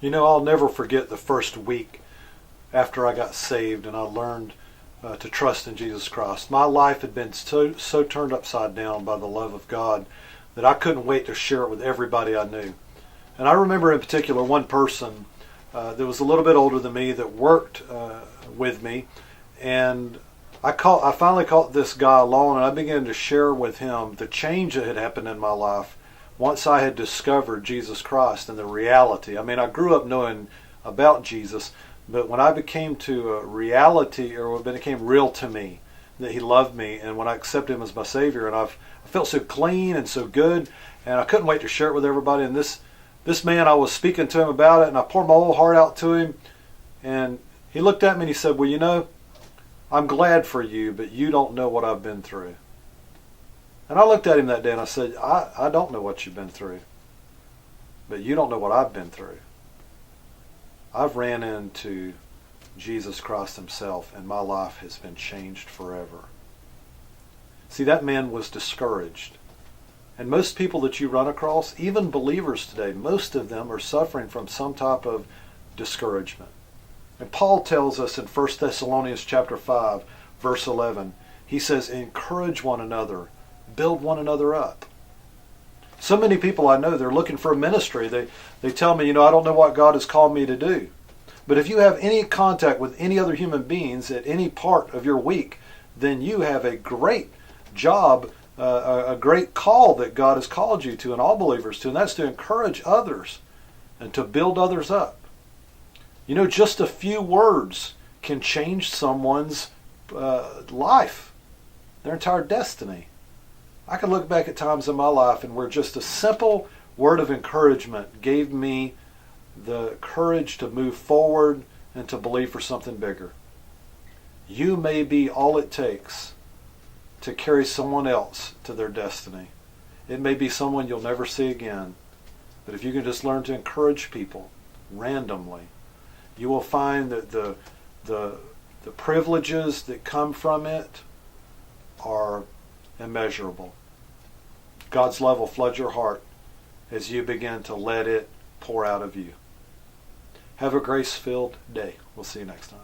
You know, I'll never forget the first week after I got saved and I learned to trust in Jesus Christ. My life had been so turned upside down by the love of God that I couldn't wait to share it with everybody I knew. And I remember in particular one person that was a little bit older than me that worked with me, and I finally caught this guy alone, and I began to share with him the change that had happened in my life once I had discovered Jesus Christ and the reality. I mean, I grew up knowing about Jesus, but when I became to a reality, or when it became real to me, that He loved me, and when I accepted Him as my Savior, and I felt so clean and so good, and I couldn't wait to share it with everybody. And this man, I was speaking to him about it, and I poured my whole heart out to him, and he looked at me and he said, "Well, you know, I'm glad for you, but you don't know what I've been through." And I looked at him that day and I said, I don't know what you've been through, but you don't know what I've been through. I've ran into Jesus Christ Himself, and my life has been changed forever. See, that man was discouraged. And most people that you run across, even believers today, most of them are suffering from some type of discouragement. And Paul tells us in 1 Thessalonians chapter 5, verse 11, he says, encourage one another, build one another up. So many people I know, they're looking for a ministry. They tell me, you know, I don't know what God has called me to do. But if you have any contact with any other human beings at any part of your week, then you have a great job, a great call that God has called you to, and all believers to, and that's to encourage others and to build others up. You know, just a few words can change someone's life, their entire destiny. I can look back at times in my life and where just a simple word of encouragement gave me the courage to move forward and to believe for something bigger. You may be all it takes to carry someone else to their destiny. It may be someone you'll never see again, but if you can just learn to encourage people randomly, you will find that the privileges that come from it are immeasurable. God's love will flood your heart as you begin to let it pour out of you. Have a grace-filled day. We'll see you next time.